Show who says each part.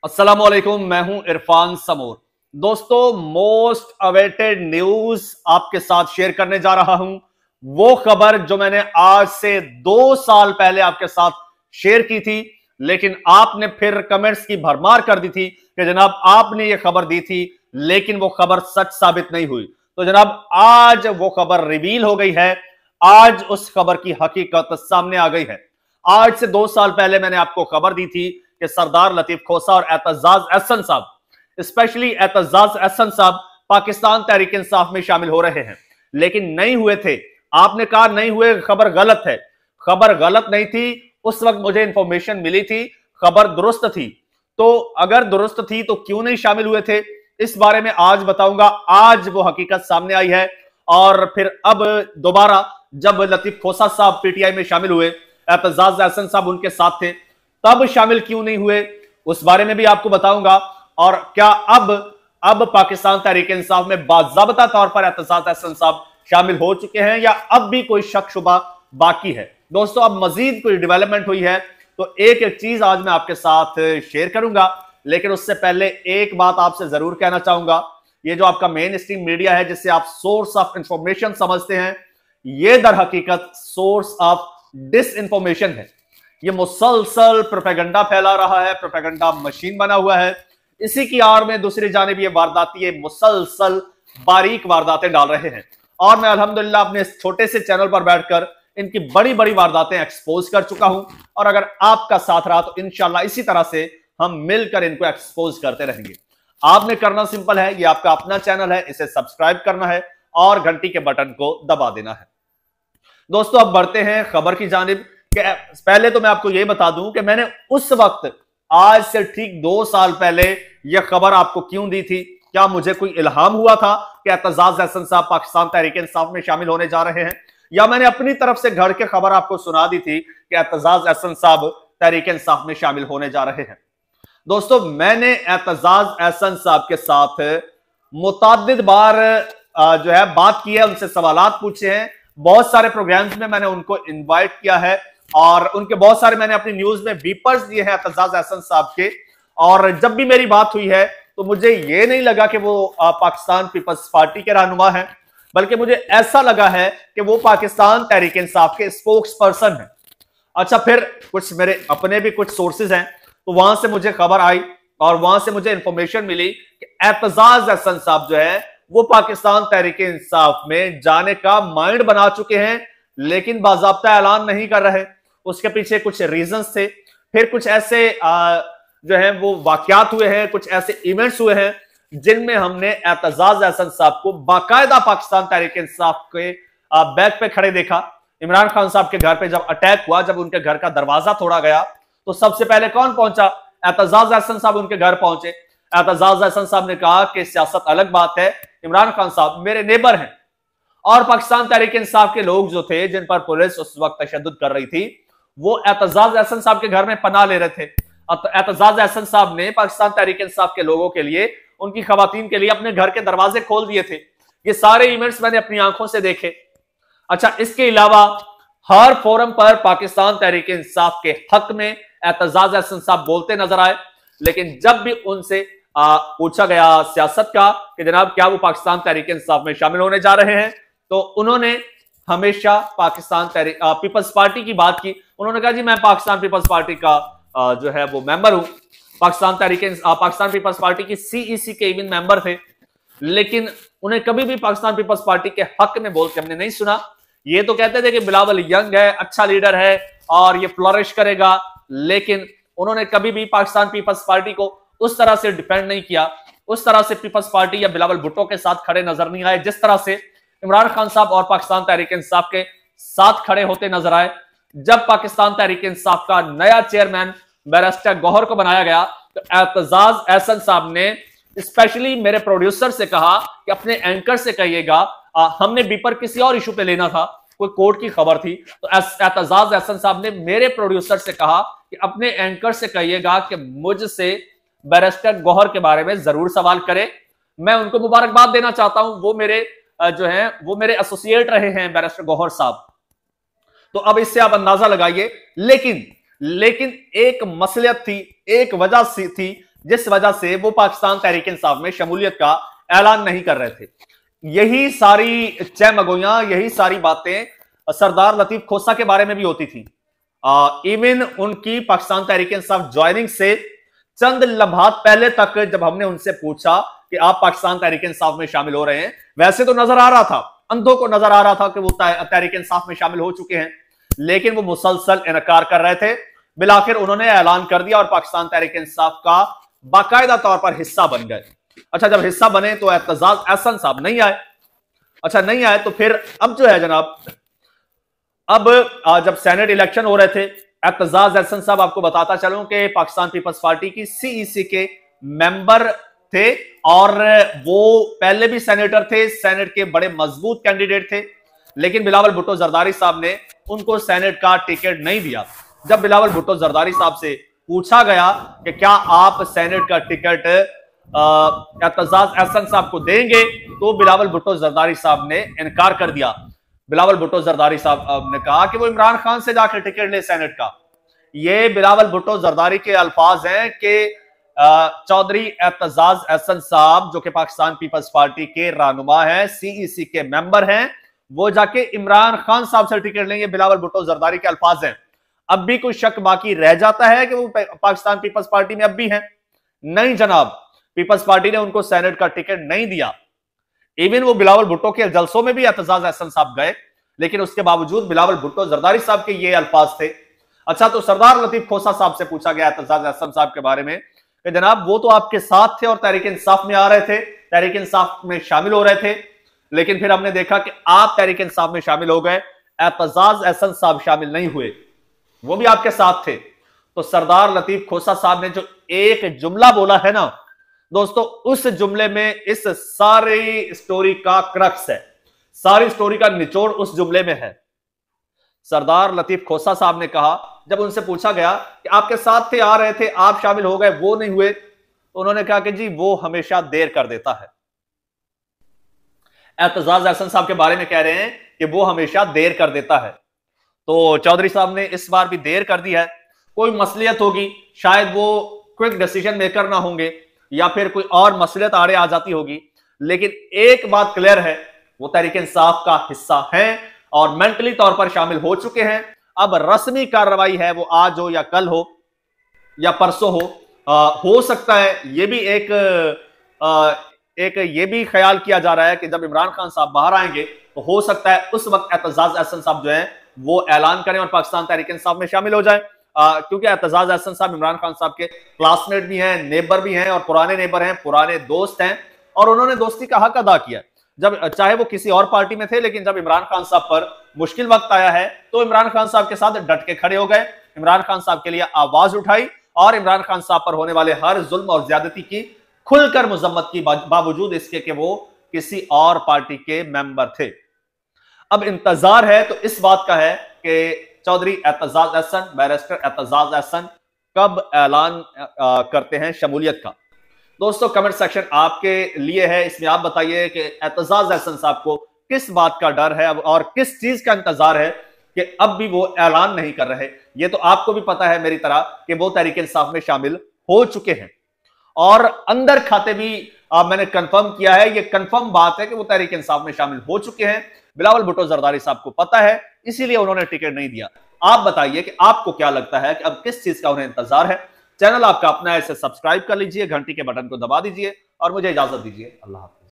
Speaker 1: अस्सलामुअलैकुम, मैं हूं इरफान समूर। दोस्तों, मोस्ट अवेटेड न्यूज आपके साथ शेयर करने जा रहा हूं। वो खबर जो मैंने आज से 2 साल पहले आपके साथ शेयर की थी, लेकिन आपने फिर कमेंट्स की भरमार कर दी थी कि जनाब आपने ये खबर दी थी, लेकिन वो खबर सच साबित नहीं हुई। तो जनाब आज वो खबर रिवील हो गई है। आज उस खबर की हकीकत सामने आ गई है। आज से 2 साल पहले मैंने आपको खबर दी थी कि सरदार लतीफ खोसा और एतजाज अहसन साहब, स्पेशली एतजाज अहसन साहब, पाकिस्तान तहरीक इंसाफ में शामिल हो रहे हैं, लेकिन नहीं हुए थे। आपने कहा नहीं हुए, खबर गलत है। खबर गलत नहीं थी। उस वक्त मुझे इंफॉर्मेशन मिली थी, खबर दुरुस्त थी। तो अगर दुरुस्त थी तो क्यों नहीं शामिल हुए थे, इस बारे में आज बताऊंगा। आज वो हकीकत सामने आई है। और फिर अब दोबारा जब लतीफ खोसा साहब पीटीआई में शामिल हुए, एतजाज अहसन साहब उनके साथ थे, तब शामिल क्यों नहीं हुए, उस बारे में भी आपको बताऊंगा। और क्या अब पाकिस्तान तहरीक इंसाफ में बाज़ाब्ता तौर पर एतजाज अहसन साहब शामिल हो चुके हैं या अब भी कोई शक शुबा बाकी है। दोस्तों, अब मजीद कोई डेवलपमेंट हुई है तो एक एक चीज आज मैं आपके साथ शेयर करूंगा, लेकिन उससे पहले एक बात आपसे जरूर कहना चाहूंगा। ये जो आपका मेन स्ट्रीम मीडिया है, जिससे आप सोर्स ऑफ इंफॉर्मेशन समझते हैं, ये दर हकीकत सोर्स ऑफ डिस इंफॉर्मेशन है। ये मुसलसल प्रोपेगेंडा फैला रहा है, प्रोपेगेंडा मशीन बना हुआ है। इसी की आड़ में दूसरी जानिब ये वारदाती, ये मुसलसल बारीक वारदातें डाल रहे हैं। और मैं अल्हम्दुलिल्लाह अपने इस छोटे से चैनल पर बैठकर इनकी बड़ी बड़ी वारदातें एक्सपोज कर चुका हूं। और अगर आपका साथ रहा तो इंशाल्लाह इसी तरह से हम मिलकर इनको एक्सपोज करते रहेंगे। आपने करना सिंपल है, ये आपका अपना चैनल है, इसे सब्सक्राइब करना है और घंटी के बटन को दबा देना है। दोस्तों, अब बढ़ते हैं खबर की जानिब। पहले तो मैं आपको यह बता दूं कि मैंने उस वक्त आज से ठीक 2 साल पहले यह खबर आपको क्यों दी थी। क्या मुझे कोई इल्हाम हुआ था कि एतजाज अहसन साहब पाकिस्तान तहरीक इंसाफ में शामिल होने जा रहे हैं, या मैंने अपनी तरफ से घर के खबर आपको सुना दी थी कि एतजाज अहसन साहब तहरीक इंसाफ में शामिल होने जा रहे हैं। दोस्तों, मैंने एतजाज अहसन साहब के साथ मुताद्दिद बार जो है बात की है, उनसे सवालात पूछे हैं। बहुत सारे प्रोग्राम्स में मैंने उनको इनवाइट किया है और उनके बहुत सारे मैंने अपनी न्यूज में बीपर्स दिए हैं एतजाज अहसन साहब के। और जब भी मेरी बात हुई है तो मुझे ये नहीं लगा कि वो पाकिस्तान पीपल्स पार्टी के रहनुमा हैं, बल्कि मुझे ऐसा लगा है कि वो पाकिस्तान तहरीक इंसाफ के स्पोक्स पर्सन हैं। अच्छा, फिर कुछ मेरे अपने भी कुछ सोर्सेज हैं, तो वहां से मुझे खबर आई और वहां से मुझे इंफॉर्मेशन मिली कि एतजाज अहसन साहब जो है वो पाकिस्तान तहरीक इंसाफ में जाने का माइंड बना चुके हैं, लेकिन बाज़ाब्ता ऐलान नहीं कर रहे। उसके पीछे कुछ रीजंस थे। फिर कुछ ऐसे जो है वो वाकयात हुए हैं, कुछ ऐसे इवेंट्स हुए हैं जिनमें हमने एतजाज अहसन साहब को बाकायदा पाकिस्तान तहरीक इंसाफ के बैक पे खड़े देखा। इमरान खान साहब के घर पे जब अटैक हुआ, जब उनके घर का दरवाजा तोड़ा गया, तो सबसे पहले कौन पहुंचा? एतजाज अहसन साहब उनके घर पहुंचे। एतजाज अहसन साहब ने कहा कि सियासत अलग बात है, इमरान खान साहब मेरे नेबर हैं। और पाकिस्तान तहरीक इंसाफ के लोग जो थे, जिन पर पुलिस उस वक्त तशद्दुद कर रही थी, वो एतजाज अहसन साहब के घर में पनाह ले रहे थे। एतजाज अहसन साहब ने पाकिस्तान तहरीक इंसाफ के लोगों के लिए, उनकी खवातीन के लिए अपने घर के दरवाजे खोल दिए थे। ये सारे इवेंट्स मैंने अपनी आंखों से देखे। अच्छा, इसके अलावा हर फोरम पर पाकिस्तान तहरीक इंसाफ के हक में एतजाज अहसन साहब बोलते नजर आए, लेकिन जब भी उनसे पूछा गया सियासत का कि जनाब क्या वो पाकिस्तान तहरीक इंसाफ में शामिल होने जा रहे हैं, तो उन्होंने हमेशा पाकिस्तान तहरीक पीपल्स पार्टी की बात की। उन्होंने कहा जी मैं पाकिस्तान पीपल्स पार्टी का जो है वो मेंबर हूं। पाकिस्तान पीपल्स पार्टी की सीईसी के इवन मेंबर थे, लेकिन उन्हें कभी भी पाकिस्तान पीपल्स पार्टी के हक में बोलते हमने नहीं सुना। ये तो कहते थे कि बिलावल यंग है, अच्छा लीडर है और ये फ्लरिश करेगा, लेकिन उन्होंने कभी भी पाकिस्तान पीपल्स पार्टी को उस तरह से डिफेंड नहीं किया, उस तरह से पीपल्स पार्टी या बिलावल भुट्टो के साथ खड़े नजर नहीं आए, जिस तरह से इमरान खान साहब और पाकिस्तान तहरीक इंसाफ के साथ खड़े होते नजर आए। जब पाकिस्तान तहरीक इंसाफ का नया चेयरमैन बैरिस्टर गौहर को बनाया गया, तो एतजाज अहसन साहब ने स्पेशली मेरे प्रोड्यूसर से कहा कि अपने एंकर से कहिएगा, हमने बीपर किसी और इशू पे लेना था, कोई कोर्ट की खबर थी, तो एतजाज अहसन साहब ने मेरे प्रोड्यूसर से कहा कि अपने एंकर से कहिएगा कि मुझसे बैरिस्टर गौहर के बारे में जरूर सवाल करे। मैं उनको मुबारकबाद देना चाहता हूं, वो मेरे जो है वो मेरे एसोसिएट रहे हैं बैरिस्टर गौहर साहब। तो अब इससे आप अंदाजा लगाइए। लेकिन एक मसलियत थी, एक वजह सी थी जिस वजह से वो पाकिस्तान तहरीक इंसाफ में शमूलियत का ऐलान नहीं कर रहे थे। यही सारी चहमगोइयां, यही सारी बातें सरदार लतीफ खोसा के बारे में भी होती थी। इवन उनकी पाकिस्तान तहरीक इंसाफ ज्वाइनिंग से चंद लम्हात पहले तक जब हमने उनसे पूछा कि आप पाकिस्तान तहरीक इंसाफ में शामिल हो रहे हैं, वैसे तो नजर आ रहा था, अंधों को नजर आ रहा था कि वो तहरीक इंसाफ में शामिल हो चुके हैं, लेकिन वो मुसलसल इनकार कर रहे थे। बिलाखिर उन्होंने ऐलान कर दिया और पाकिस्तान तहरीक इंसाफ का बाकायदा तौर पर हिस्सा बन गए। अच्छा, जब हिस्सा बने तो एतजाज अहसन साहब नहीं आए। अच्छा, नहीं आए तो फिर अब जो है जनाब, अब जब सेनेट इलेक्शन हो रहे थे, एतजाज अहसन साहब, आपको बताता चलूं कि पाकिस्तान पीपल्स पार्टी की सीईसी के मेंबर थे और वो पहले भी सेनेटर थे, सेनेट के बड़े मजबूत कैंडिडेट थे, लेकिन बिलावल भुट्टो जरदारी साहब ने उनको सेनेट का टिकट नहीं दिया। जब बिलावल भुट्टो जरदारी साहब से पूछा गया कि क्या आप सेनेट का टिकट एतजाज अहसन साहब को देंगे, तो बिलावल भुट्टो जरदारी साहब ने इनकार कर दिया। बिलावल भुट्टो जरदारी साहब ने कहा कि वो इमरान खान से जाकर टिकट ले सेनेट का। ये बिलावल भुट्टो जरदारी के अल्फाज हैं कि चौधरी एतजाज अहसन साहब, जो कि पाकिस्तान पीपल्स पार्टी के रहनुमा हैं, सीईसी के मेंबर हैं, वो जाके इमरान खान साहब से टिकट लेंगे। बिलावल भुट्टो जरदारी के अल्फाज हैं। अब भी कोई शक बाकी रह जाता है कि वो पाकिस्तान पीपल्स पार्टी में अब भी हैं? नहीं जनाब, पीपल्स पार्टी ने उनको सेनेट का टिकट नहीं दिया। इवन वो बिलावल भुट्टो के जलसों में भी एतजाज अहसन साहब गए, लेकिन उसके बावजूद बिलावल भुट्टो जरदारी साहब के ये अल्फाज थे। अच्छा, तो सरदार लतीफ खोसा साहब से पूछा गया एतजाज अहसन साहब के बारे में कि जनाब वो तो आपके साथ थे और तहरीक इंसाफ में आ रहे थे, तहरीक इंसाफ में शामिल हो रहे थे, लेकिन फिर हमने देखा कि आप तहरीक इंसाफ में शामिल हो गए, एतजाज अहसन साहब शामिल नहीं हुए, वो भी आपके साथ थे। तो सरदार लतीफ खोसा साहब ने जो एक जुमला बोला है ना दोस्तों, उस जुमले में इस सारी स्टोरी का क्रक्स है, सारी स्टोरी का निचोड़ उस जुमले में है। सरदार लतीफ खोसा साहब ने कहा, जब उनसे पूछा गया कि आपके साथ थे, आ रहे थे, आप शामिल हो गए, वो नहीं हुए, तो उन्होंने कहा कि जी वो हमेशा देर कर देता है। एतजाज अहसन साहब के बारे में कह रहे हैं कि वो हमेशा देर कर देता है। तो चौधरी साहब ने इस बार भी देर कर दी है। कोई मसलियत होगी, शायद वो क्विक डिसीजन मेकर ना होंगे, या फिर कोई और मसलियत आड़े आ जाती होगी, लेकिन एक बात क्लियर है, वो तहरीक इंसाफ का हिस्सा हैं और मेंटली तौर पर शामिल हो चुके हैं। अब रस्मी कार्रवाई है, वो आज हो या कल हो या परसों हो सकता है ये भी एक ये भी ख्याल किया जा रहा है कि जब इमरान खान साहब बाहर आएंगे तो हो सकता है उस वक्त एतजाज अहसन साहब जो है वो ऐलान करें और पाकिस्तान तहरीक इंसाफ में शामिल हो जाए, क्योंकि एतजाज अहसन साहब इमरान खान साहब के क्लासमेट भी हैं, नेबर भी हैं और पुराने नेबर हैं, पुराने दोस्त हैं, और उन्होंने दोस्ती का हक अदा किया जब चाहे वो किसी और पार्टी में थे, लेकिन जब इमरान खान साहब पर मुश्किल वक्त आया है तो इमरान खान साहब के साथ डट के खड़े हो गए, इमरान खान साहब के लिए आवाज उठाई और इमरान खान साहब पर होने वाले हर जुल्म और ज्यादती की खुलकर मजम्मत की, बावजूद इसके कि वो किसी और पार्टी के मेंबर थे। अब इंतजार है तो इस बात का है कि चौधरी एतजाज अहसन, बैरिस्टर एतजाज अहसन कब ऐलान करते हैं शमूलियत का। दोस्तों कमेंट सेक्शन आपके लिए है, इसमें आप बताइए कि एतजाज अहसन साहब को किस बात का डर है और किस चीज का इंतजार है कि अब भी वो ऐलान नहीं कर रहे। ये तो आपको भी पता है मेरी तरह कि वो तहरीक इंसाफ में शामिल हो चुके हैं और अंदर खाते भी मैंने कंफर्म किया है, ये कंफर्म बात है कि वो तहरीक इंसाफ में शामिल हो चुके हैं। बिलावल भुट्टो जरदारी साहब को पता है, इसीलिए उन्होंने टिकट नहीं दिया। आप बताइए कि आपको क्या लगता है कि अब किस चीज का उन्हें इंतजार है। चैनल आपका अपना है, इसे सब्सक्राइब कर लीजिए, घंटी के बटन को दबा दीजिए और मुझे इजाजत दीजिए। अल्लाह हाफ़िज़।